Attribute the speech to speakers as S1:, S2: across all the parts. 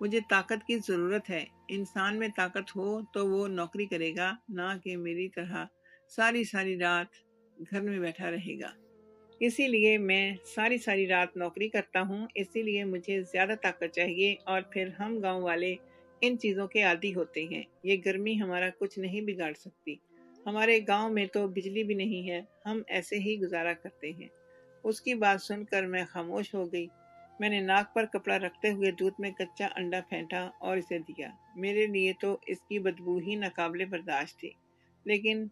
S1: مجھے طاقت کی ضرورت ہے۔ انسان میں طاقت ہو تو وہ نوکری کرے گا، نہ کہ میری طرح ساری ساری رات گھر میں بیٹھا رہے گا۔ اسی لیے میں ساری ساری رات نوکری کرتا ہوں، اسی لیے مجھے زیادہ طاقت چاہیے، اور پھر ہم گاؤں والے ان چیزوں کے عادی ہوتے ہیں۔ یہ گرمی ہمارا کچھ نہیں بگاڑ سکتی۔ ہمارے گاؤں میں تو بجلی بھی نہیں ہے، ہم ایسے ہی گزارا کرتے ہیں۔ اس کی بات سن کر میں خاموش ہو گئی۔ میں نے ناک پر کپڑا رکھتے ہوئے دودھ میں کچا انڈا پھینٹا اور اسے دیا۔ میرے لیے تو اس کی بدبو ہی ناقابل برداشت تھی، لیکن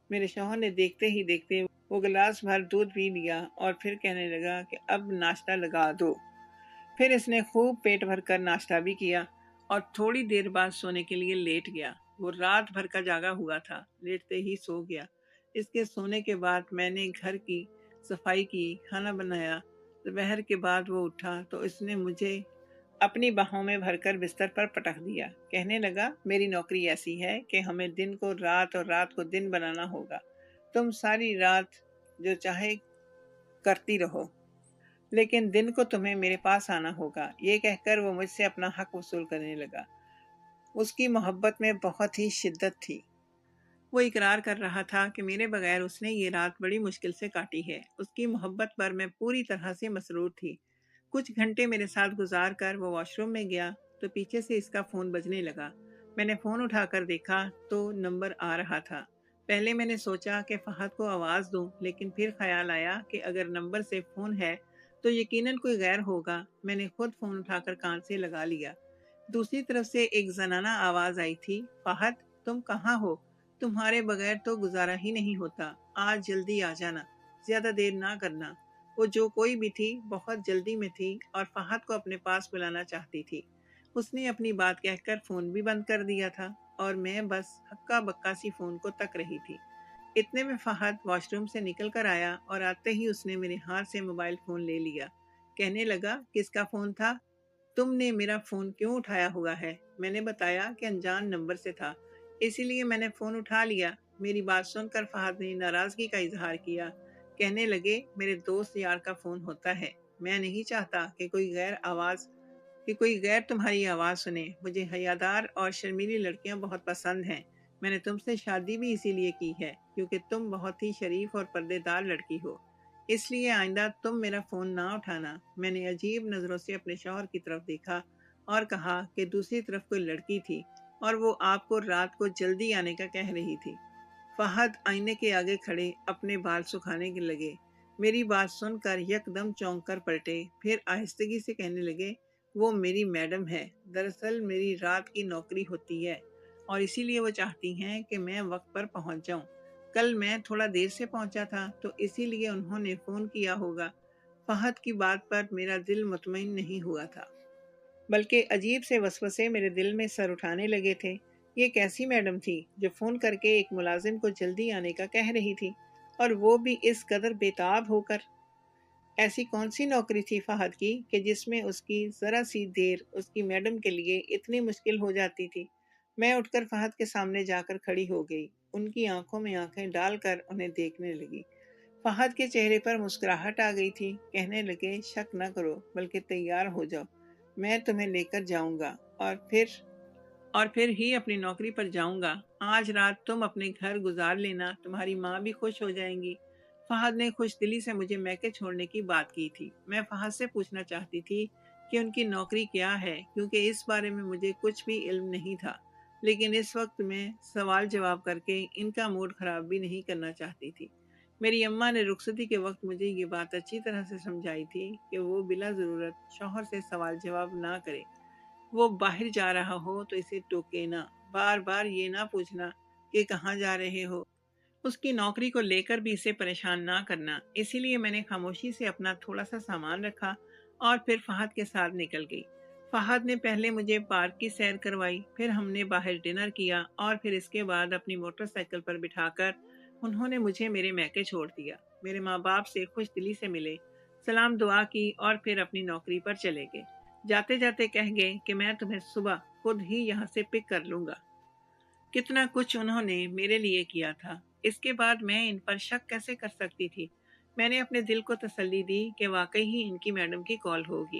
S1: میرے شوہر نے دیکھتے ہی دیکھتے وہ گلاس بھر دودھ پی لیا اور پھر کہنے لگا کہ اب ناشتہ لگا دو۔ پھر اس نے خوب پیٹ بھر کر ناشتہ بھی کیا اور تھوڑی دیر بعد سونے کے لیے لیٹ گیا۔ وہ رات بھر کا جاگا ہوا تھا، لیٹتے ہی سو گیا۔ اس کے سونے کے بعد میں نے گھر کی صفائی کی، کھانا بنایا۔ دوپہر کے بعد وہ اٹھا تو اس نے مجھے اپنی باہوں میں بھر کر بستر پر پٹک دیا۔ کہنے لگا، میری نوکری ایسی ہے کہ ہمیں دن کو رات اور رات کو دن بنانا ہوگا۔ تم ساری رات جو چاہے کرتی رہو، لیکن دن کو تمہیں میرے پاس آنا ہوگا۔ یہ کہہ کر وہ مجھ سے اپنا حق وصول کرنے لگا۔ اس کی محبت میں بہت ہی شدت تھی۔ وہ اقرار کر رہا تھا کہ میرے بغیر اس نے یہ رات بڑی مشکل سے کاٹی ہے۔ اس کی محبت پر میں پوری طرح سے مسرور تھی۔ کچھ گھنٹے میرے ساتھ گزار کر وہ واش روم میں گیا تو پیچھے سے اس کا فون بجنے لگا۔ میں نے فون اٹھا کر دیکھا تو نمبر آ رہا تھا۔ پہلے میں نے سوچا کہ فہد کو آواز دوں، لیکن پھر خیال آیا کہ اگر نمبر سے فون ہے تو یقیناً کوئی غیر ہوگا۔ میں نے خود فون اٹھا کر کان سے لگا لیا۔ دوسری طرف سے ایک زنانہ آواز آئی تھی، فہد تم کہاں ہو؟ تمہارے بغیر تو گزارا ہی نہیں ہوتا، آج جلدی آ جانا، زیادہ دیر نہ کرنا۔ وہ جو کوئی بھی تھی بہت جلدی میں تھی اور فہد کو اپنے پاس بلانا چاہتی تھی۔ اس نے اپنی بات کہہ کر فون بھی بند کر دیا تھا اور میں بس ہکا بکا سی فون کو تک رہی تھی۔ اتنے میں فہد واش روم سے نکل کر آیا اور آتے ہی اس نے میرے ہاتھ سے موبائل فون لے لیا۔ کہنے لگا، کس کا فون تھا؟ تم نے میرا فون کیوں اٹھایا ہوا ہے؟ میں نے بتایا کہ انجان نمبر سے تھا، اسی لیے میں نے فون اٹھا لیا۔ میری بات سن کر فہد نے ناراضگی کا اظہار کیا۔ کہنے لگے، میرے دوست یار کا فون ہوتا ہے، میں نہیں چاہتا کہ کوئی غیر تمہاری آواز سنے۔ مجھے حیادار اور شرمیلی لڑکیاں بہت پسند ہیں۔ میں نے تم سے شادی بھی اسی لیے کی ہے کیونکہ تم بہت ہی شریف اور پردے دار لڑکی ہو، اس لیے آئندہ تم میرا فون نہ اٹھانا۔ میں نے عجیب نظروں سے اپنے شوہر کی طرف دیکھا اور کہا کہ دوسری طرف کوئی لڑکی تھی اور وہ آپ کو رات کو جلدی آنے کا کہہ رہی تھی۔ فہد آئینے کے آگے کھڑے اپنے بال سکھانے کے لگے۔ میری بات سن کر یک دم چونک کر پلٹے، پھر آہستگی سے کہنے لگے، وہ میری میڈم ہے، دراصل میری رات کی نوکری ہوتی ہے اور اسی لیے وہ چاہتی ہیں کہ میں وقت پر پہنچ جاؤں۔ کل میں تھوڑا دیر سے پہنچا تھا تو اسی لیے انہوں نے فون کیا ہوگا۔ فہد کی بات پر میرا دل مطمئن نہیں ہوا تھا، بلکہ عجیب سے وسوسے میرے دل میں سر اٹھانے لگے تھے۔ یہ کیسی میڈم تھی جو فون کر کے ایک ملازم کو جلدی آنے کا کہہ رہی تھی، اور وہ بھی اس قدر بےتاب ہو کر؟ ایسی کون سی نوکری تھی فہد کی کہ جس میں اس کی ذرا سی دیر اس کی میڈم کے لیے اتنی مشکل ہو جاتی تھی؟ میں اٹھ کر فہد کے سامنے جا کر کھڑی ہو گئی، ان کی آنکھوں میں آنکھیں ڈال کر انہیں دیکھنے لگی۔ فہد کے چہرے پر مسکراہٹ آ گئی تھی۔ کہنے لگے، شک نہ کرو بلکہ تیار ہو جاؤ، میں تمہیں لے کر جاؤں گا اور پھر ہی اپنی نوکری پر جاؤں گا۔ آج رات تم اپنے گھر گزار لینا، تمہاری ماں بھی خوش ہو جائیں گی۔ فہد نے خوش دلی سے مجھے میکے چھوڑنے کی بات کی تھی۔ میں فہد سے پوچھنا چاہتی تھی کہ ان کی نوکری کیا ہے، کیونکہ اس بارے میں مجھے کچھ بھی علم نہیں تھا، لیکن اس وقت میں سوال جواب کر کے ان کا موڈ خراب بھی نہیں کرنا چاہتی تھی۔ میری اماں نے رخصتی کے وقت مجھے یہ بات اچھی طرح سے سمجھائی تھی کہ وہ بلا ضرورت شوہر سے سوال جواب نہ کرے۔ وہ باہر جا رہا ہو تو اسے ٹوکے نہ، بار بار یہ نہ پوچھنا کہ کہاں جا رہے ہو، اس کی نوکری کو لے کر بھی اسے پریشان نہ کرنا۔ اسی لیے میں نے خاموشی سے اپنا تھوڑا سا سامان رکھا اور پھر فہد کے ساتھ نکل گئی۔ فہد نے پہلے مجھے پارک کی سیر کروائی، پھر ہم نے باہر ڈنر کیا اور پھر اس کے بعد اپنی موٹر سائیکل پر بٹھا کر انہوں نے مجھے میرے میکے چھوڑ دیا۔ میرے ماں باپ سے خوش دلی سے ملے، سلام دعا کی اور پھر اپنی نوکری پر چلے گئے۔ جاتے جاتے کہہ گئے کہ میں تمہیں صبح خود ہی یہاں سے پک کر لوں گا۔ کتنا کچھ انہوں نے میرے لیے کیا تھا، اس کے بعد میں ان پر شک کیسے کر سکتی تھی؟ میں نے اپنے دل کو تسلی دی کہ واقعی ہی ان کی میڈم کی کال ہوگی۔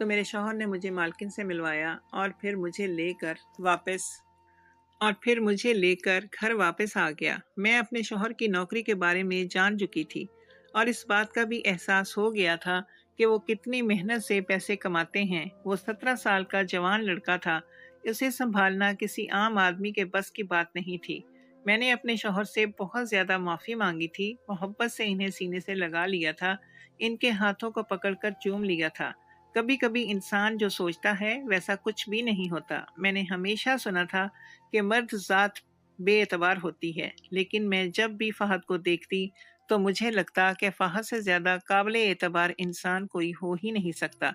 S1: تو میرے شوہر نے مجھے مالکن سے ملوایا اور پھر مجھے لے کر گھر واپس آ گیا۔ میں اپنے شوہر کی نوکری کے بارے میں جان چکی تھی اور اس بات کا بھی احساس ہو گیا تھا کہ وہ کتنی محنت سے پیسے کماتے ہیں۔ وہ 17 سال کا جوان لڑکا تھا، اسے سنبھالنا کسی عام آدمی کے بس کی بات نہیں تھی۔ میں نے اپنے شوہر سے بہت زیادہ معافی مانگی تھی، محبت سے انہیں سینے سے لگا لیا تھا، ان کے ہاتھوں کو پکڑ کر چوم لیا تھا۔ کبھی کبھی انسان جو سوچتا ہے ویسا کچھ بھی نہیں ہوتا۔ میں نے ہمیشہ سنا تھا کہ مرد ذات بے اعتبار ہوتی ہے، لیکن میں جب بھی فہد کو دیکھتی تو مجھے لگتا کہ فہد سے زیادہ قابل اعتبار انسان کوئی ہو ہی نہیں سکتا۔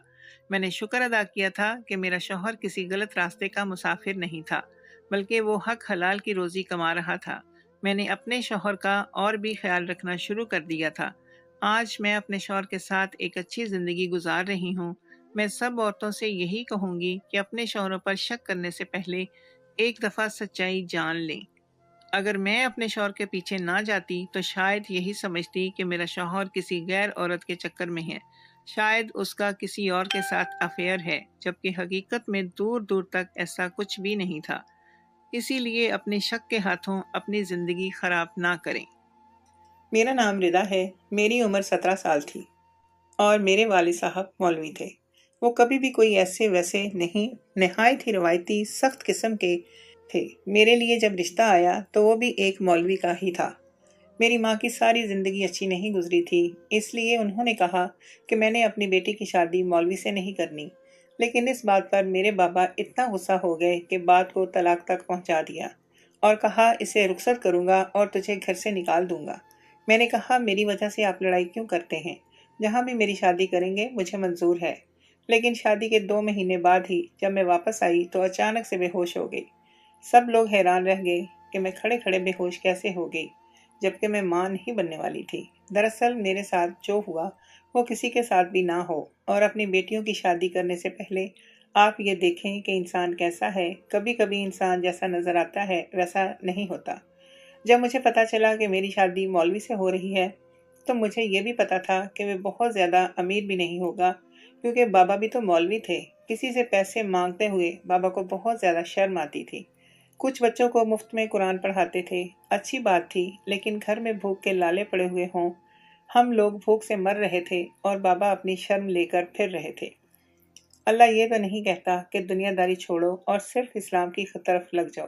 S1: میں نے شکر ادا کیا تھا کہ میرا شوہر کسی غلط راستے کا مسافر نہیں تھا، بلکہ وہ حق حلال کی روزی کما رہا تھا۔ میں نے اپنے شوہر کا اور بھی خیال رکھنا شروع کر دیا تھا۔ آج میں اپنے شوہر کے ساتھ ایک اچھی زندگی گزار رہی ہوں۔ میں سب عورتوں سے یہی کہوں گی کہ اپنے شوہروں پر شک کرنے سے پہلے ایک دفعہ سچائی جان لیں۔ اگر میں اپنے شوہر کے پیچھے نہ جاتی تو شاید یہی سمجھتی کہ میرا شوہر کسی غیر عورت کے چکر میں ہے، شاید اس کا کسی اور کے ساتھ افیئر ہے، جبکہ حقیقت میں دور دور تک ایسا کچھ بھی نہیں تھا۔ اسی لیے اپنے شک کے ہاتھوں اپنی زندگی خراب نہ کریں۔ میرا نام ردا ہے، میری عمر 17 سال تھی اور میرے والد صاحب مولوی تھے۔ وہ کبھی بھی کوئی ایسے ویسے نہیں، نہایت ہی روایتی سخت قسم کے تھے۔ میرے لیے جب رشتہ آیا تو وہ بھی ایک مولوی کا ہی تھا۔ میری ماں کی ساری زندگی اچھی نہیں گزری تھی، اس لیے انہوں نے کہا کہ میں نے اپنی بیٹی کی شادی مولوی سے نہیں کرنی، لیکن اس بات پر میرے بابا اتنا غصہ ہو گئے کہ بات کو طلاق تک پہنچا دیا اور کہا اسے رخصت کروں گا اور تجھے گھر سے نکال دوں گا۔ میں نے کہا میری وجہ سے آپ لڑائی کیوں کرتے ہیں؟ جہاں بھی میری شادی کریں گے مجھے منظور ہے۔ لیکن شادی کے 2 مہینے بعد ہی جب میں واپس آئی تو اچانک سے بے ہوش ہو گئی۔ سب لوگ حیران رہ گئے کہ میں کھڑے کھڑے بے ہوش کیسے ہو گئی، جبکہ میں ماں نہیں بننے والی تھی۔ دراصل میرے ساتھ جو ہوا وہ کسی کے ساتھ بھی نہ ہو، اور اپنی بیٹیوں کی شادی کرنے سے پہلے آپ یہ دیکھیں کہ انسان کیسا ہے۔ کبھی کبھی انسان جیسا نظر آتا ہے ویسا نہیں ہوتا۔ جب مجھے پتا چلا کہ میری شادی مولوی سے ہو رہی ہے تو مجھے یہ بھی پتا تھا کہ وہ بہت زیادہ امیر بھی نہیں ہوگا، کیونکہ بابا بھی تو مولوی تھے۔ کسی سے پیسے مانگتے ہوئے بابا کو بہت زیادہ شرم آتی تھی۔ کچھ بچوں کو مفت میں قرآن پڑھاتے تھے، اچھی بات تھی، لیکن گھر میں بھوک کے لالے پڑے ہوئے ہوں، ہم لوگ بھوک سے مر رہے تھے اور بابا اپنی شرم لے کر پھر رہے تھے۔ اللہ یہ تو نہیں کہتا کہ دنیا داری چھوڑو اور صرف اسلام کی طرف لگ جاؤ۔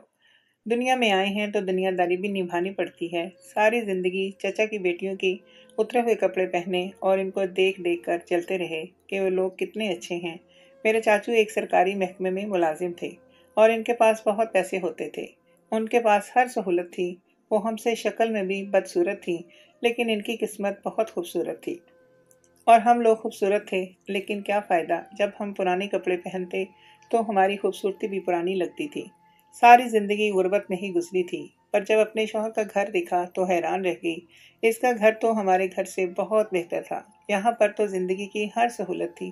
S1: دنیا میں آئے ہیں تو دنیا داری بھی نبھانی پڑتی ہے۔ ساری زندگی چچا کی بیٹیوں کی اترے ہوئے کپڑے پہنے اور ان کو دیکھ دیکھ کر چلتے رہے کہ وہ لوگ کتنے اچھے ہیں۔ میرے چاچو ایک سرکاری محکمے میں ملازم تھے اور ان کے پاس بہت پیسے ہوتے تھے، ان کے پاس ہر سہولت تھی۔ وہ ہم سے شکل میں بھی بدصورت تھی، لیکن ان کی قسمت بہت خوبصورت تھی، اور ہم لوگ خوبصورت تھے، لیکن کیا فائدہ جب ہم پرانے کپڑے پہنتے تو ہماری خوبصورتی بھی پرانی لگتی تھی۔ ساری زندگی غربت میں ہی گزری تھی، پر جب اپنے شوہر کا گھر دیکھا تو حیران رہ گئی۔ اس کا گھر تو ہمارے گھر سے بہت بہتر تھا۔ یہاں پر تو زندگی کی ہر سہولت تھی۔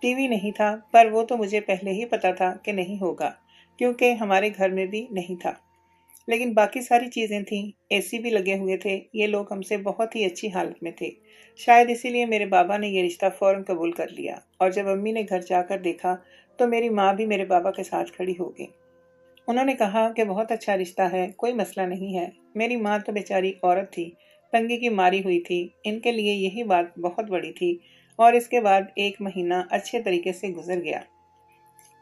S1: ٹی وی نہیں تھا، پر وہ تو مجھے پہلے ہی پتا تھا کہ نہیں ہوگا، کیونکہ ہمارے گھر میں بھی نہیں تھا، لیکن باقی ساری چیزیں تھیں۔ اے سی بھی لگے ہوئے تھے۔ یہ لوگ ہم سے بہت ہی اچھی حالت میں تھے۔ شاید اسی لیے میرے بابا نے یہ رشتہ فوراً قبول کر لیا، اور جب امی نے گھر جا کر دیکھا تو میری ماں بھی میرے بابا کے ساتھ کھڑی ہو گئی۔ انہوں نے کہا کہ بہت اچھا رشتہ ہے، کوئی مسئلہ نہیں ہے۔ میری ماں تو بیچاری عورت تھی، تنگی کی ماری ہوئی تھی، ان کے لیے یہی بات بہت بڑی تھی، اور اس کے بعد 1 مہینہ اچھے طریقے سے گزر گیا۔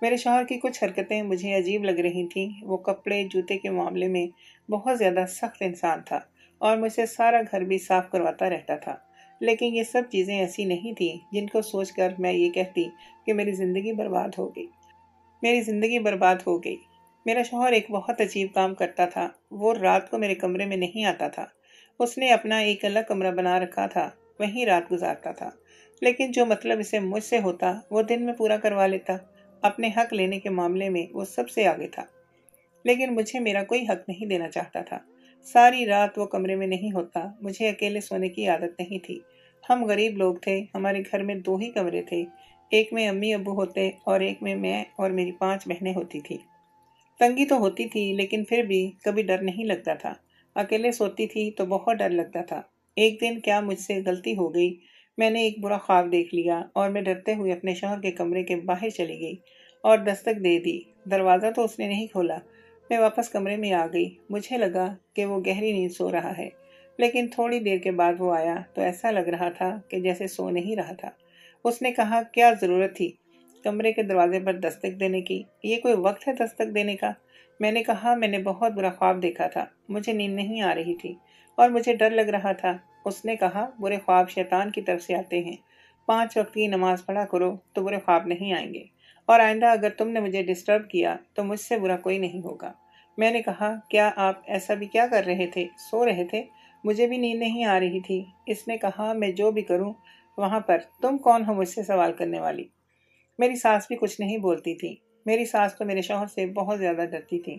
S1: میرے شوہر کی کچھ حرکتیں مجھے عجیب لگ رہی تھیں۔ وہ کپڑے جوتے کے معاملے میں بہت زیادہ سخت انسان تھا، اور مجھ سے سارا گھر بھی صاف کرواتا رہتا تھا، لیکن یہ سب چیزیں ایسی نہیں تھیں جن کو سوچ کر میں یہ کہتی کہ میری زندگی برباد ہو گئی۔ میری زندگی برباد ہو گئی۔ میرا شوہر ایک بہت عجیب کام کرتا تھا۔ وہ رات کو میرے کمرے میں نہیں آتا تھا۔ اس نے اپنا ایک الگ کمرہ بنا رکھا تھا، وہیں رات گزارتا تھا، لیکن جو مطلب اسے مجھ سے ہوتا وہ دن میں پورا کروا لیتا۔ اپنے حق لینے کے معاملے میں وہ سب سے آگے تھا، لیکن مجھے میرا کوئی حق نہیں دینا چاہتا تھا۔ ساری رات وہ کمرے میں نہیں ہوتا۔ مجھے اکیلے سونے کی عادت نہیں تھی۔ ہم غریب لوگ تھے، ہمارے گھر میں 2 ہی کمرے تھے، ایک میں امی ابو ہوتے اور ایک میں اور میری 5 بہنیں ہوتی تھی۔ تنگی تو ہوتی تھی، لیکن پھر بھی کبھی ڈر نہیں لگتا تھا۔ اکیلے سوتی تھی تو بہت ڈر لگتا تھا۔ ایک دن کیا مجھ سے غلطی ہو گئی، میں نے ایک برا خواب دیکھ لیا اور میں ڈرتے ہوئے اپنے شوہر کے کمرے کے باہر چلی گئی اور دستک دے دی۔ دروازہ تو اس نے نہیں کھولا۔ میں واپس کمرے میں آ گئی۔ مجھے لگا کہ وہ گہری نیند سو رہا ہے، لیکن تھوڑی دیر کے بعد وہ آیا تو ایسا لگ رہا تھا کہ جیسے سو نہیں رہا تھا۔ اس نے کہا، کیا ضرورت تھی کمرے کے دروازے پر دستک دینے کی؟ یہ کوئی وقت ہے دستک دینے کا؟ میں نے کہا، میں نے بہت برا خواب دیکھا تھا، مجھے نیند نہیں آ رہی تھی اور مجھے ڈر لگ رہا تھا۔ اس نے کہا، برے خواب شیطان کی طرف سے آتے ہیں، 5 وقت کی نماز پڑھا کرو تو برے خواب نہیں آئیں گے، اور آئندہ اگر تم نے مجھے ڈسٹرب کیا تو مجھ سے برا کوئی نہیں ہوگا۔ میں نے کہا، کیا آپ ایسا بھی کیا کر رہے تھے؟ سو رہے تھے؟ مجھے بھی نیند نہیں آ رہی تھی۔ اس نے کہا، میں جو بھی کروں وہاں پر تم کون ہو مجھ سے سوال کرنے والی؟ میری ساس بھی کچھ نہیں بولتی تھی۔ میری ساس تو میرے شوہر سے بہت زیادہ ڈرتی تھی۔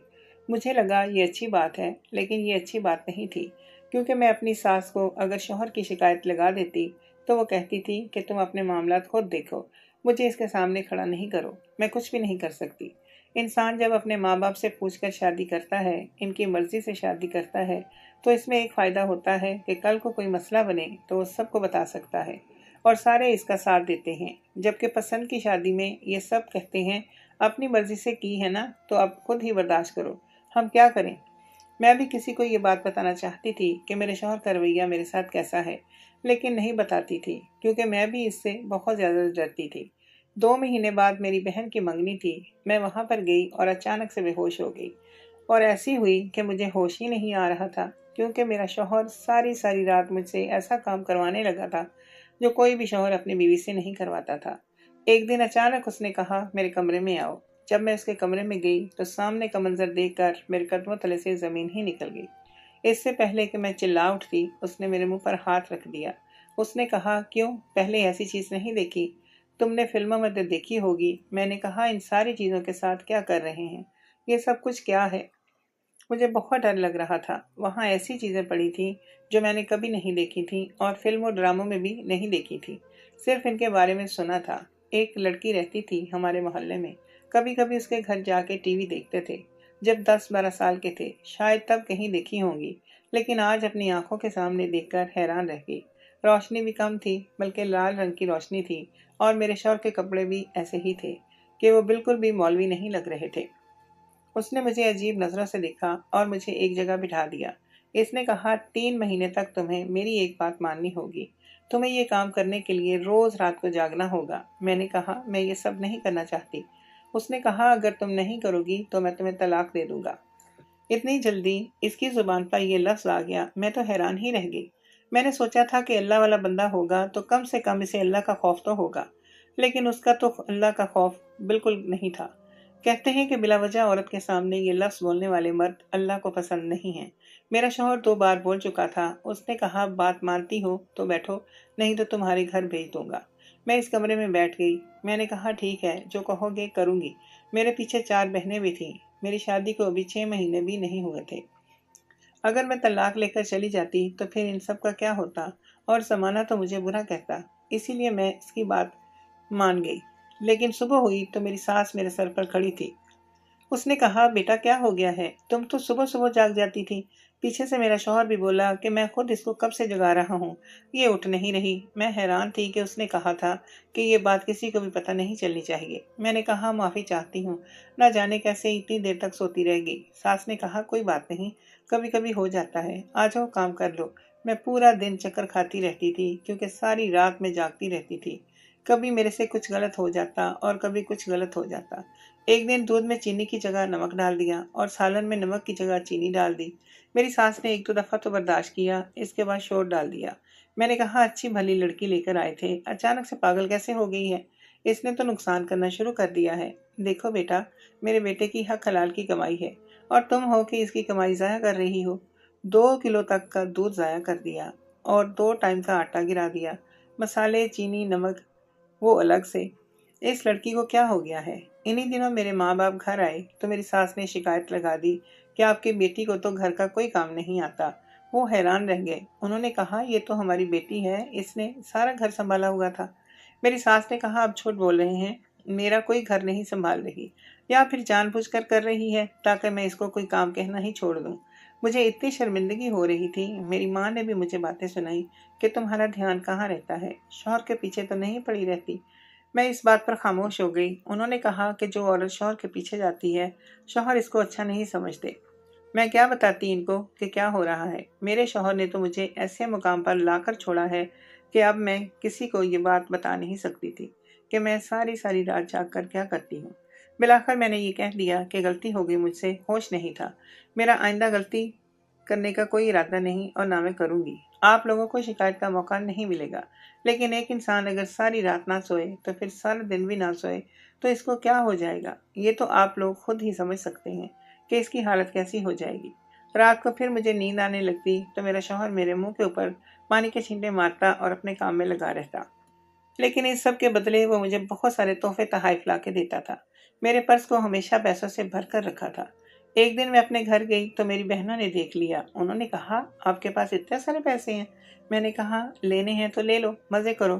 S1: مجھے لگا یہ اچھی بات ہے، لیکن یہ اچھی بات نہیں تھی، کیونکہ میں اپنی ساس کو اگر شوہر کی شکایت لگا دیتی تو وہ کہتی تھی کہ تم اپنے معاملات خود دیکھو، مجھے اس کے سامنے کھڑا نہیں کرو، میں کچھ بھی نہیں کر سکتی۔ انسان جب اپنے ماں باپ سے پوچھ کر شادی کرتا ہے، ان کی مرضی سے شادی کرتا ہے، تو اس میں ایک فائدہ ہوتا ہے کہ کل کو کوئی مسئلہ بنے تو وہ سب کو بتا سکتا ہے اور سارے اس کا ساتھ دیتے ہیں۔ جبکہ پسند کی شادی میں یہ سب کہتے ہیں، اپنی مرضی سے کی ہے نا تو اب خود ہی برداشت کرو، ہم کیا کریں؟ میں بھی کسی کو یہ بات بتانا چاہتی تھی کہ میرے شوہر کا رویہ میرے ساتھ کیسا ہے، لیکن نہیں بتاتی تھی کیونکہ میں بھی اس سے بہت زیادہ ڈرتی تھی۔ 2 مہینے بعد میری بہن کی منگنی تھی۔ میں وہاں پر گئی اور اچانک سے بے ہوش ہو گئی، اور ایسی ہوئی کہ مجھے ہوش ہی نہیں آ رہا تھا، کیونکہ میرا شوہر ساری ساری رات مجھ سے ایسا کام کروانے لگا تھا جو کوئی بھی شوہر اپنی بیوی سے نہیں کرواتا تھا۔ ایک دن اچانک اس نے کہا، میرے کمرے میں آؤ۔ جب میں اس کے کمرے میں گئی تو سامنے کا منظر دیکھ کر میرے قدموں تلے سے زمین ہی نکل گئی۔ اس سے پہلے کہ میں چلا اٹھتی، اس نے میرے منہ پر ہاتھ رکھ دیا۔ اس نے کہا، کیوں، پہلے ایسی چیز نہیں دیکھی؟ تم نے فلموں میں تو دیکھی ہوگی۔ میں نے کہا، ان ساری چیزوں کے ساتھ کیا کر رہے ہیں؟ یہ سب کچھ کیا ہے؟ مجھے بہت ڈر لگ رہا تھا۔ وہاں ایسی چیزیں پڑی تھیں جو میں نے کبھی نہیں دیکھی تھیں اور فلم و ڈراموں میں بھی نہیں دیکھی تھی، صرف ان کے بارے میں سنا تھا۔ ایک لڑکی رہتی تھی ہمارے محلے میں، کبھی کبھی اس کے گھر جا کے ٹی وی دیکھتے تھے۔ جب 10-12 سال کے تھے، شاید تب کہیں دیکھی ہوں گی، لیکن آج اپنی آنکھوں کے سامنے دیکھ کر حیران رہ گئی۔ روشنی بھی کم تھی، بلکہ لال رنگ کی روشنی تھی، اور میرے شوہر کے کپڑے بھی ایسے ہی تھے کہ وہ بالکل بھی مولوی نہیں لگ رہے تھے۔ اس نے مجھے عجیب نظروں سے دیکھا اور مجھے ایک جگہ بٹھا دیا۔ اس نے کہا، 3 مہینے تک تمہیں میری ایک بات ماننی ہوگی، تمہیں یہ کام کرنے کے لیے روز رات کو جاگنا ہوگا۔ میں نے کہا، میں یہ سب نہیں کرنا چاہتی۔ اس نے کہا، اگر تم نہیں کرو گی تو میں تمہیں طلاق دے دوں گا۔ اتنی جلدی اس کی زبان پر یہ لفظ آ گیا، میں تو حیران ہی رہ گئی۔ میں نے سوچا تھا کہ اللہ والا بندہ ہوگا تو کم سے کم اسے اللہ کا خوف تو ہوگا، لیکن اس کا تو اللہ کا خوف بالکل نہیں تھا۔ کہتے ہیں کہ بلا وجہ عورت کے سامنے یہ لفظ بولنے والے مرد اللہ کو پسند نہیں ہیں۔ میرا شوہر 2 بار بول چکا تھا۔ اس نے کہا، بات مانتی ہو تو بیٹھو، نہیں تو تمہارے گھر بھیج دوں گا۔ میں اس کمرے میں بیٹھ گئی۔ میں نے کہا، ٹھیک ہے، جو کہو گے کروں گی۔ میرے پیچھے 4 بہنیں بھی تھیں۔ میری شادی کو ابھی 6 مہینے بھی نہیں ہوئے تھے۔ اگر میں طلاق لے کر چلی جاتی تو پھر ان سب کا کیا ہوتا، اور زمانہ تو مجھے برا کہتا، اسی لیے میں اس کی بات مان گئی۔ لیکن صبح ہوئی تو میری ساس میرے سر پر کھڑی تھی۔ اس نے کہا، بیٹا کیا ہو گیا ہے؟ تم تو صبح صبح جاگ جاتی تھی۔ پیچھے سے میرا شوہر بھی بولا کہ میں خود اس کو کب سے جگا رہا ہوں، یہ اٹھ نہیں رہی۔ میں حیران تھی کہ اس نے کہا تھا کہ یہ بات کسی کو بھی پتہ نہیں چلنی چاہیے۔ میں نے کہا، معافی چاہتی ہوں، نہ جانے کیسے اتنی دیر تک سوتی رہ گئی۔ ساس نے کہا، کوئی بات نہیں، کبھی کبھی ہو جاتا ہے، آ جاؤ کام کر لو۔ میں پورا دن چکر کھاتی رہتی تھی کیونکہ ساری رات میں جاگتی رہتی تھی۔ کبھی میرے سے کچھ غلط ہو جاتا اور کبھی کچھ غلط ہو جاتا۔ ایک دن دودھ میں چینی کی جگہ نمک ڈال دیا اور سالن میں نمک کی جگہ چینی ڈال دی۔ میری ساس نے 1-2 دفعہ تو برداشت کیا، اس کے بعد شور ڈال دیا۔ میں نے کہا، اچھی بھلی لڑکی لے کر آئے تھے، اچانک سے پاگل کیسے ہو گئی ہے؟ اس نے تو نقصان کرنا شروع کر دیا ہے۔ دیکھو بیٹا، میرے بیٹے کی حق حلال کی کمائی ہے، اور تم ہو کہ اس کی کمائی ضائع کر رہی ہو۔ 2 کلو تک کا دودھ ضائع کر دیا اور 2 ٹائم کا آٹا گرا دیا، مسالے، چینی، نمک وہ الگ سے۔ اس لڑکی کو کیا ہو گیا ہے؟ انہی دنوں میرے ماں باپ گھر آئے تو میری ساس نے شکایت لگا دی کہ آپ کی بیٹی کو تو گھر کا کوئی کام نہیں آتا۔ وہ حیران رہ گئے۔ انہوں نے کہا، یہ تو ہماری بیٹی ہے، اس نے سارا گھر سنبھالا ہوا تھا۔ میری ساس نے کہا، اب جھوٹ بول رہے ہیں، میرا کوئی گھر نہیں سنبھال رہی، یا پھر جان بوجھ کر کر رہی ہے تاکہ میں اس کو کوئی کام کہنا ہی چھوڑ دوں۔ مجھے اتنی شرمندگی ہو رہی تھی۔ میری ماں نے بھی مجھے باتیں سنائی کہ تمہارا دھیان کہاں رہتا ہے، شوہر کے پیچھے تو نہیں پڑی رہتی۔ میں اس بات پر خاموش ہو گئی۔ انہوں نے کہا کہ جو عورت شوہر کے پیچھے جاتی ہے، شوہر اس کو اچھا نہیں سمجھتے۔ میں کیا بتاتی ان کو کہ کیا ہو رہا ہے؟ میرے شوہر نے تو مجھے ایسے مقام پر لا کر چھوڑا ہے کہ اب میں کسی کو یہ بات بتا نہیں سکتی تھی کہ میں ساری ساری رات جاگ کر کیا کرتی ہوں۔ بالآخر میں نے یہ کہہ دیا کہ غلطی ہو گئی مجھ سے، ہوش نہیں تھا۔ میرا آئندہ غلطی کرنے کا کوئی ارادہ نہیں اور نہ میں کروں گی۔ آپ لوگوں کو شکایت کا موقع نہیں ملے گا، لیکن ایک انسان اگر ساری رات نہ سوئے تو پھر سارا دن بھی نہ سوئے تو اس کو کیا ہو جائے گا، یہ تو آپ لوگ خود ہی سمجھ سکتے ہیں کہ اس کی حالت کیسی ہو جائے گی۔ رات کو پھر مجھے نیند آنے لگتی تو میرا شوہر میرے منہ کے اوپر پانی کے چھینٹے مارتا اور اپنے کام میں لگا رہتا، لیکن اس سب کے بدلے وہ مجھے بہت سارے تحفے تحائف لا کے دیتا تھا۔ میرے پرس کو ہمیشہ پیسوں سے بھر کر رکھا تھا۔ ایک دن میں اپنے گھر گئی تو میری بہنوں نے دیکھ لیا۔ انہوں نے کہا آپ کے پاس اتنے سارے پیسے ہیں؟ میں نے کہا لینے ہیں تو لے لو، مزے کرو۔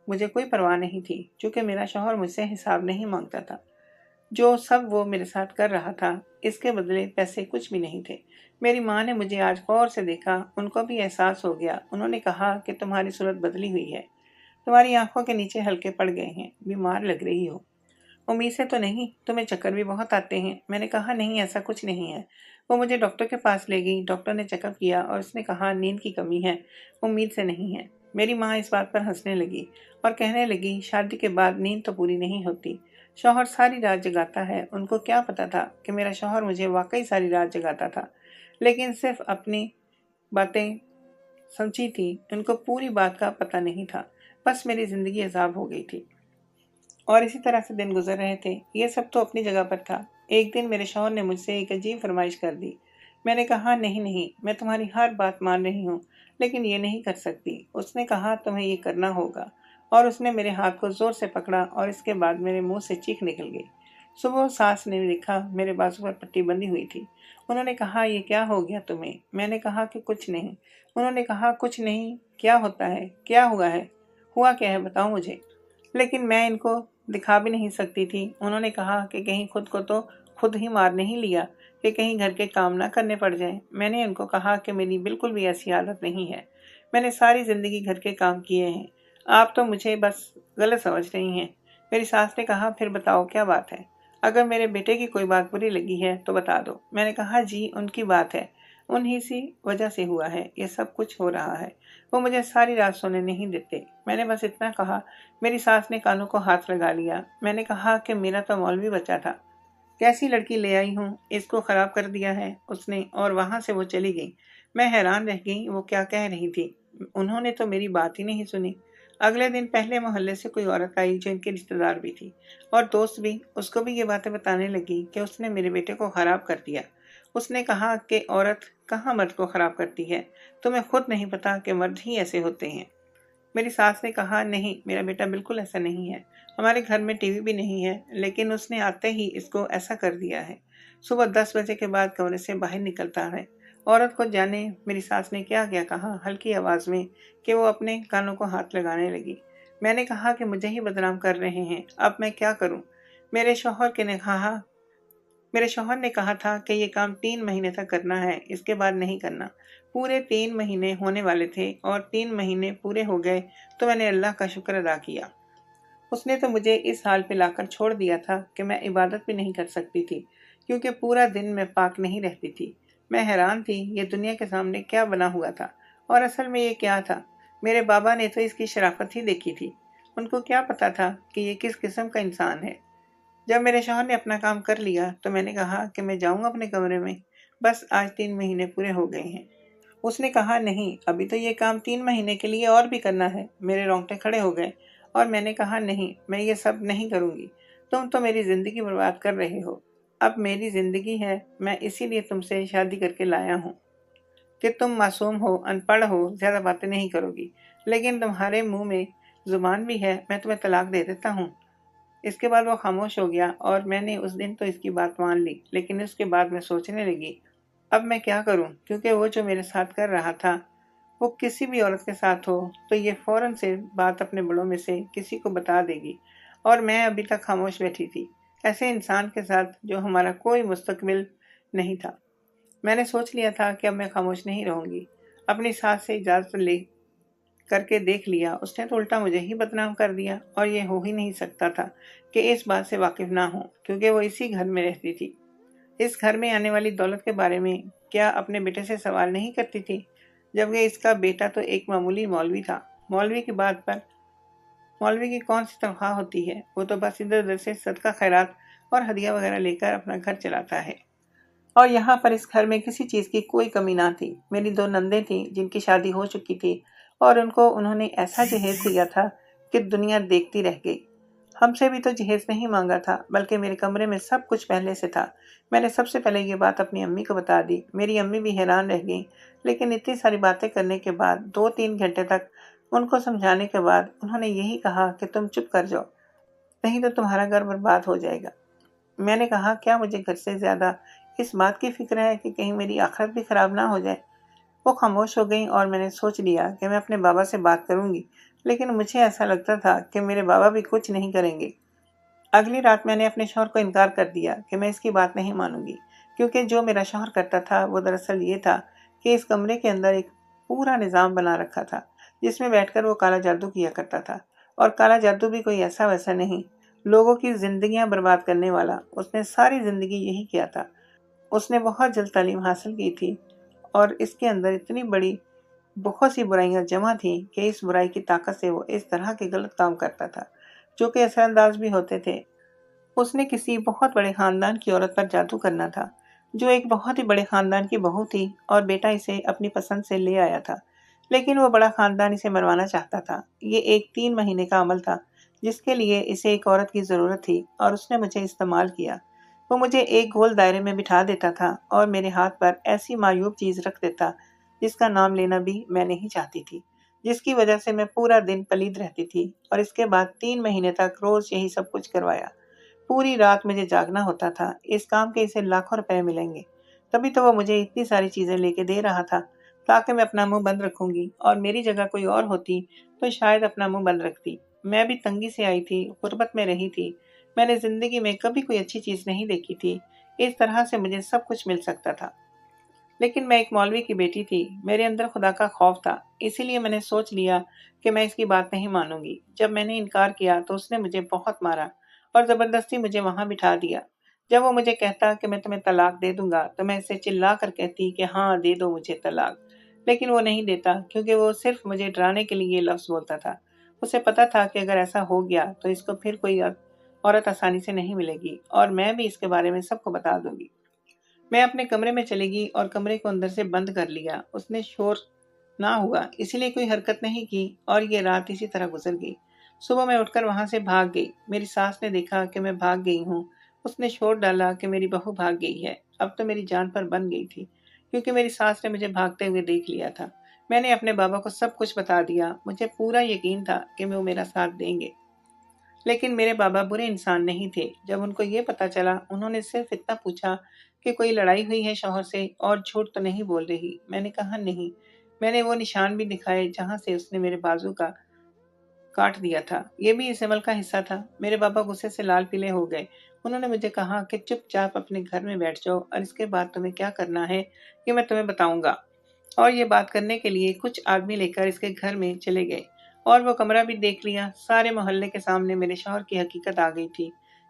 S1: مجھے کوئی پرواہ نہیں تھی، چونکہ میرا شوہر مجھ سے حساب نہیں مانگتا تھا۔ جو سب وہ میرے ساتھ کر رہا تھا اس کے بدلے پیسے کچھ بھی نہیں تھے۔ میری ماں نے مجھے آج غور سے دیکھا، ان کو بھی احساس ہو گیا۔ انہوں نے کہا کہ تمہاری صورت بدلی ہوئی ہے، تمہاری آنکھوں کے نیچے ہلکے پڑ گئے ہیں، بیمار لگ رہی ہو۔ امید سے تو نہیں، تمہیں چکر بھی بہت آتے ہیں۔ میں نے کہا نہیں، ایسا کچھ نہیں ہے۔ وہ مجھے ڈاکٹر کے پاس لے گئی۔ ڈاکٹر نے چیک اپ کیا اور اس نے کہا نیند کی کمی ہے، امید سے نہیں ہے۔ میری ماں اس بات پر ہنسنے لگی اور کہنے لگی شادی کے بعد نیند تو پوری نہیں ہوتی، شوہر ساری رات جگاتا ہے۔ ان کو کیا پتا تھا کہ میرا شوہر مجھے واقعی ساری رات جگاتا تھا، لیکن صرف اپنی باتیں سمجھی تھی، ان کو پوری بات کا پتہ نہیں تھا۔ بس میری زندگی عذاب ہو گئی تھی اور اسی طرح سے دن گزر رہے تھے۔ یہ سب تو اپنی جگہ پر تھا۔ ایک دن میرے شوہر نے مجھ سے ایک عجیب فرمائش کر دی۔ میں نے کہا نہیں، میں تمہاری ہر بات مان رہی ہوں، لیکن یہ نہیں کر سکتی۔ اس نے کہا تمہیں یہ کرنا ہوگا، اور اس نے میرے ہاتھ کو زور سے پکڑا اور اس کے بعد میرے منہ سے چیخ نکل گئی۔ صبح ساس نے دیکھا میرے بازو پر پٹی بندھی ہوئی تھی۔ انہوں نے کہا یہ کیا ہو گیا تمہیں؟ میں نے کہا کہ کچھ نہیں۔ انہوں نے کہا کچھ نہیں کیا ہوتا ہے؟ کیا ہوا ہے؟ ہوا کیا ہے بتاؤ مجھے۔ لیکن میں ان کو دکھا بھی نہیں سکتی تھی۔ انہوں نے کہا کہ کہیں خود کو تو خود ہی مار نہیں لیا کہ کہیں گھر کے کام نہ کرنے پڑ جائیں۔ میں نے ان کو کہا کہ میری بالکل بھی ایسی عادت نہیں ہے، میں نے ساری زندگی گھر کے کام کیے ہیں، آپ تو مجھے بس غلط سمجھ رہی ہیں۔ میری ساس نے کہا پھر بتاؤ کیا بات ہے، اگر میرے بیٹے کی کوئی بات بری لگی ہے تو بتا دو۔ میں نے کہا جی ان کی بات ہے، انہی سی وجہ سے ہوا ہے یہ سب کچھ ہو رہا ہے، وہ مجھے ساری رات سونے نہیں دیتے۔ میں نے بس اتنا کہا۔ میری ساس نے کانوں کو ہاتھ لگا لیا۔ میں نے کہا کہ میرا تو مولوی بچہ تھا، کیسی لڑکی لے آئی ہوں، اس کو خراب کر دیا ہے اس نے، اور وہاں سے وہ چلی گئی۔ میں حیران رہ گئی وہ کیا کہہ رہی تھی، انہوں نے تو میری بات ہی نہیں سنی۔ اگلے دن پہلے محلے سے کوئی عورت آئی جو ان کے رشتہ دار بھی تھی اور دوست بھی، اس کو بھی یہ باتیں بتانے لگی کہ اس نے میرے بیٹے کو خراب کر دیا۔ اس نے کہا کہ عورت کہاں مرد کو خراب کرتی ہے، تمہیں خود نہیں پتا کہ مرد ہی ایسے ہوتے ہیں۔ میری ساس نے کہا نہیں، میرا بیٹا بالکل ایسا نہیں ہے، ہمارے گھر میں ٹی وی بھی نہیں ہے، لیکن اس نے آتے ہی اس کو ایسا کر دیا ہے، صبح 10 بجے کے بعد کمرے سے باہر نکلتا ہے۔ عورت کو جانے میری ساس نے کیا کیا کہا ہلکی آواز میں کہ وہ اپنے کانوں کو ہاتھ لگانے لگی۔ میں نے کہا کہ مجھے ہی بدنام کر رہے ہیں، اب میں کیا کروں؟ میرے شوہر نے کہا تھا کہ یہ کام 3 مہینے تک کرنا ہے، اس کے بعد نہیں کرنا۔ پورے 3 مہینے ہونے والے تھے اور 3 مہینے پورے ہو گئے تو میں نے اللہ کا شکر ادا کیا۔ اس نے تو مجھے اس حال پہ لا کر چھوڑ دیا تھا کہ میں عبادت بھی نہیں کر سکتی تھی، کیونکہ پورا دن میں پاک نہیں رہتی تھی۔ میں حیران تھی یہ دنیا کے سامنے کیا بنا ہوا تھا، اور اصل میں یہ کیا تھا؟ میرے بابا نے تو اس کی شرافت ہی دیکھی تھی، ان کو کیا پتا تھا کہ یہ کس قسم کا انسان ہے۔ جب میرے شوہر نے اپنا کام کر لیا تو میں نے کہا کہ میں جاؤں اپنے کمرے میں، بس آج 3 مہینے پورے ہو گئے ہیں۔ اس نے کہا نہیں، ابھی تو یہ کام 3 مہینے کے لیے اور بھی کرنا ہے۔ میرے رونگٹے کھڑے ہو گئے اور میں نے کہا نہیں، میں یہ سب نہیں کروں گی، تم تو میری زندگی برباد کر رہے ہو۔ اب میری زندگی ہے، میں اسی لیے تم سے شادی کر کے لایا ہوں کہ تم معصوم ہو، ان پڑھ ہو، زیادہ باتیں نہیں کرو گی، لیکن تمہارے منہ میں زبان بھی ہے، میں تمہیں طلاق دے دیتا ہوں۔ اس کے بعد وہ خاموش ہو گیا اور میں نے اس دن تو اس کی بات مان لی، لیکن اس کے بعد میں سوچنے لگی اب میں کیا کروں، کیونکہ وہ جو میرے ساتھ کر رہا تھا وہ کسی بھی عورت کے ساتھ ہو تو یہ فوراً سے بات اپنے بڑوں میں سے کسی کو بتا دے گی، اور میں ابھی تک خاموش بیٹھی تھی ایسے انسان کے ساتھ جو ہمارا کوئی مستقبل نہیں تھا۔ میں نے سوچ لیا تھا کہ اب میں خاموش نہیں رہوں گی۔ اپنی ساس سے اجازت لے کر کے دیکھ لیا، اس نے تو الٹا مجھے ہی بدنام کر دیا، اور یہ ہو ہی نہیں سکتا تھا کہ اس بات سے واقف نہ ہوں، کیونکہ وہ اسی گھر میں رہتی تھی۔ اس گھر میں آنے والی دولت کے بارے میں کیا اپنے بیٹے سے سوال نہیں کرتی تھی، جبکہ اس کا بیٹا تو ایک معمولی مولوی تھا۔ مولوی کی بات پر مولوی کی کون سی تنخواہ ہوتی ہے، وہ تو بس ادھر ادھر سے صدقہ خیرات اور ہدیہ وغیرہ لے کر اپنا گھر چلاتا ہے، اور یہاں پر اس گھر میں کسی چیز کی کوئی کمی نہ تھی۔ میری 2 نندیں تھیں جن کی شادی ہو چکی تھی، اور ان کو انہوں نے ایسا جہیز دیا تھا کہ دنیا دیکھتی رہ گئی۔ ہم سے بھی تو جہیز نہیں مانگا تھا، بلکہ میرے کمرے میں سب کچھ پہلے سے تھا۔ میں نے سب سے پہلے یہ بات اپنی امی کو بتا دی۔ میری امی بھی حیران رہ گئیں، لیکن اتنی ساری باتیں کرنے کے بعد 2-3 گھنٹے تک ان کو سمجھانے کے بعد انہوں نے یہی کہا کہ تم چپ کر جاؤ، نہیں تو تمہارا گھر برباد ہو جائے گا۔ میں نے کہا کیا مجھے گھر سے زیادہ اس بات کی فکر ہے کہ کہیں میری آخرت بھی خراب نہ ہو جائے؟ وہ خاموش ہو گئیں، اور میں نے سوچ لیا کہ میں اپنے بابا سے بات کروں گی، لیکن مجھے ایسا لگتا تھا کہ میرے بابا بھی کچھ نہیں کریں گے۔ اگلی رات میں نے اپنے شوہر کو انکار کر دیا کہ میں اس کی بات نہیں مانوں گی، کیونکہ جو میرا شوہر کرتا تھا وہ دراصل یہ تھا کہ اس کمرے کے اندر ایک پورا نظام بنا رکھا تھا، جس میں بیٹھ کر وہ کالا جادو کیا کرتا تھا، اور کالا جادو بھی کوئی ایسا ویسا نہیں، لوگوں کی زندگیاں برباد کرنے والا۔ اس نے ساری زندگی یہی کیا تھا۔ اس نے بہت جلد تعلیم حاصل کی تھی، اور اس کے اندر اتنی بڑی بہت سی برائیاں جمع تھیں کہ اس برائی کی طاقت سے وہ اس طرح کے غلط کام کرتا تھا، جو کہ اثر انداز بھی ہوتے تھے۔ اس نے کسی بہت بڑے خاندان کی عورت پر جادو کرنا تھا، جو ایک بہت ہی بڑے خاندان کی بہو تھی، اور بیٹا اسے اپنی پسند سے لے آیا تھا، لیکن وہ بڑا خاندان اسے مروانا چاہتا تھا۔ یہ ایک 3 مہینے کا عمل تھا، جس کے لیے اسے ایک عورت کی ضرورت تھی، اور اس نے مجھے استعمال کیا۔ وہ مجھے ایک گول دائرے میں بٹھا دیتا تھا، اور میرے ہاتھ پر ایسی معیوب چیز رکھ دیتا جس کا نام لینا بھی میں نہیں چاہتی تھی، جس کی وجہ سے میں پورا دن پلید رہتی تھی، اور اس کے بعد 3 مہینے تک روز یہی سب کچھ کروایا۔ پوری رات مجھے جاگنا ہوتا تھا، اس کام کے اسے لاکھوں روپے ملیں گے، تبھی تو وہ مجھے اتنی ساری چیزیں لے کے دے رہا تھا، تاکہ میں اپنا منہ بند رکھوں گی، اور میری جگہ کوئی اور ہوتی تو شاید اپنا منہ بند رکھتی۔ میں بھی تنگی سے آئی تھی، غربت میں رہی تھی، میں نے زندگی میں کبھی کوئی اچھی چیز نہیں دیکھی تھی، اس طرح سے مجھے سب کچھ مل سکتا تھا۔ لیکن میں ایک مولوی کی بیٹی تھی، میرے اندر خدا کا خوف تھا، اسی لیے میں نے سوچ لیا کہ میں اس کی بات نہیں مانوں گی۔ جب میں نے انکار کیا تو اس نے مجھے بہت مارا، اور زبردستی مجھے وہاں بٹھا دیا۔ جب وہ مجھے کہتا کہ میں تمہیں طلاق دے دوں گا، تو میں اسے چلا کر کہتی کہ ہاں دے دو مجھے طلاق، لیکن وہ نہیں دیتا، کیونکہ وہ صرف مجھے ڈرانے کے لیے یہ لفظ بولتا تھا۔ اسے پتا تھا کہ اگر ایسا ہو گیا تو اس کو پھر کوئی عورت آسانی سے نہیں ملے گی، اور میں بھی اس کے بارے میں سب کو بتا دوں گی۔ میں اپنے کمرے میں چلی گئی اور کمرے کو اندر سے بند کر لیا۔ اس نے شور نہ ہوا، اسی لیے کوئی حرکت نہیں کی، اور یہ رات اسی طرح گزر گئی۔ صبح میں اٹھ کر وہاں سے بھاگ گئی۔ میری ساس نے دیکھا کہ میں بھاگ گئی ہوں، اس نے شور ڈالا کہ میری بہو بھاگ گئی ہے۔ اب تو میری جان پر بن گئی تھی، کیونکہ میری ساس نے مجھے بھاگتے ہوئے دیکھ لیا تھا۔ میں نے اپنے بابا کو سب کچھ بتا دیا، مجھے پورا یقین تھا کہ وہ میرا ساتھ دیں گے، لیکن میرے بابا برے انسان نہیں تھے۔ جب ان کو یہ پتا چلا، انہوں نے صرف اتنا پوچھا کہ کوئی لڑائی ہوئی ہے شوہر سے، اور جھوٹ تو نہیں بول رہی؟ میں نے کہا نہیں۔ میں نے وہ نشان بھی دکھائے جہاں سے اس نے میرے بازو کا کاٹ دیا تھا، یہ بھی اس عمل کا حصہ تھا۔ میرے بابا غصے سے لال پیلے ہو گئے۔ انہوں نے مجھے کہا کہ چپ چاپ اپنے گھر میں بیٹھ جاؤ، اور اس کے بعد تمہیں کیا کرنا ہے یہ میں تمہیں بتاؤں گا۔ اور یہ بات کرنے کے لیے کچھ آدمی لے کر اس کے گھر میں چلے گئے، اور وہ کمرہ بھی دیکھ لیا۔ سارے محلے کے سامنے میرے شوہر کی حقیقت آ گئی تھی۔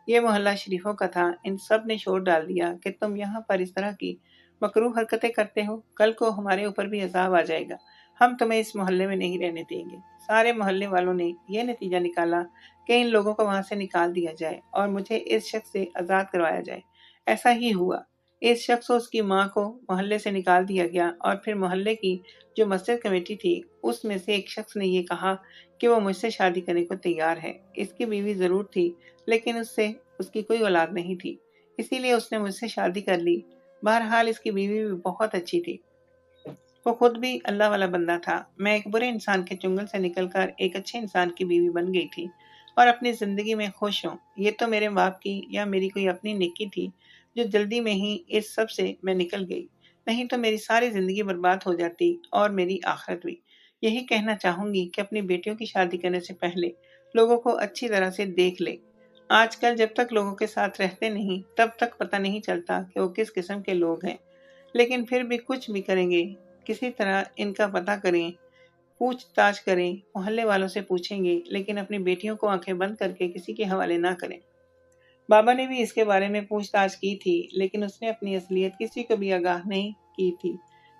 S1: یہ محلہ شریفوں کا تھا۔ ان سب نے شور ڈال دیا کہ تم یہاں پر اس طرح کی مکروہ حرکتیں کرتے ہو، کل کو ہمارے اوپر بھی عذاب آ جائے گا، ہم تمہیں اس محلے میں نہیں رہنے دیں گے۔ سارے محلے والوں نے یہ نتیجہ نکالا کہ ان لوگوں کو وہاں سے نکال دیا جائے، اور مجھے اس شخص سے آزاد کروایا جائے۔ ایسا ہی ہوا۔ اس شخص اور اس کی ماں کو محلے سے نکال دیا گیا، اور پھر محلے کی جو مسجد کمیٹی تھی، اس میں سے ایک شخص نے یہ کہا کہ وہ مجھ سے شادی کرنے کو تیار ہے۔ اس کی بیوی ضرور تھی، لیکن اس کی کوئی اولاد نہیں تھی، اسی لیے اس نے مجھ سے شادی کر لی۔ بہرحال اس کی بیوی بھی بہت اچھی تھی، وہ خود بھی اللہ والا بندہ تھا۔ میں ایک برے انسان کے چنگل سے نکل کر ایک اچھے انسان کی بیوی بن گئی تھی، اور اپنی زندگی میں خوش ہوں۔ یہ تو میرے باپ کی یا میری کوئی اپنی نیکی تھی، جو جلدی میں ہی اس سب سے میں نکل گئی، نہیں تو میری ساری زندگی برباد ہو جاتی، اور میری آخرت بھی۔ یہی کہنا چاہوں گی کہ اپنی بیٹیوں کی شادی کرنے سے پہلے لوگوں کو اچھی طرح سے دیکھ لے۔ آج کل جب تک لوگوں کے ساتھ رہتے نہیں، تب تک پتہ نہیں چلتا کہ وہ کس قسم کے لوگ ہیں۔ لیکن پھر بھی کچھ بھی کریں گے، کسی طرح ان کا پتہ کریں، پوچھ تاچھ کریں، محلے والوں سے پوچھیں گے، لیکن اپنی بیٹیوں کو آنکھیں بند کر کے کسی کے حوالے نہ کریں۔ بابا نے بھی اس کے بارے میں پوچھ تاچھ کی تھی، لیکن اس نے اپنی اصلیت کسی کو بھی آگاہ نہیں کی تھی۔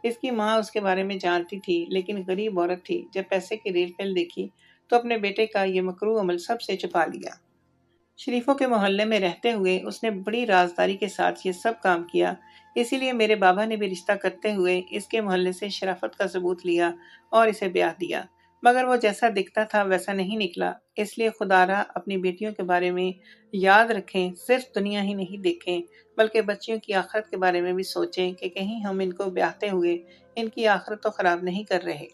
S1: اس کی ماں اس کے بارے میں جانتی تھی، لیکن غریب عورت تھی، جب پیسے کی ریل پھیل دیکھی تو اپنے بیٹے کا یہ مکروہ عمل سب سے چھپا لیا۔ شریفوں کے محلے میں رہتے ہوئے اس نے بڑی رازداری کے ساتھ یہ سب کام کیا، اسی لیے میرے بابا نے بھی رشتہ کرتے ہوئے اس کے محلے سے شرافت کا ثبوت لیا اور اسے بیاہ دیا، مگر وہ جیسا دکھتا تھا ویسا نہیں نکلا۔ اس لیے خدا را اپنی بیٹیوں کے بارے میں یاد رکھیں، صرف دنیا ہی نہیں دیکھیں بلکہ بچیوں کی آخرت کے بارے میں بھی سوچیں کہ کہیں ہم ان کو بیاہتے ہوئے ان کی آخرت تو خراب نہیں کر رہے۔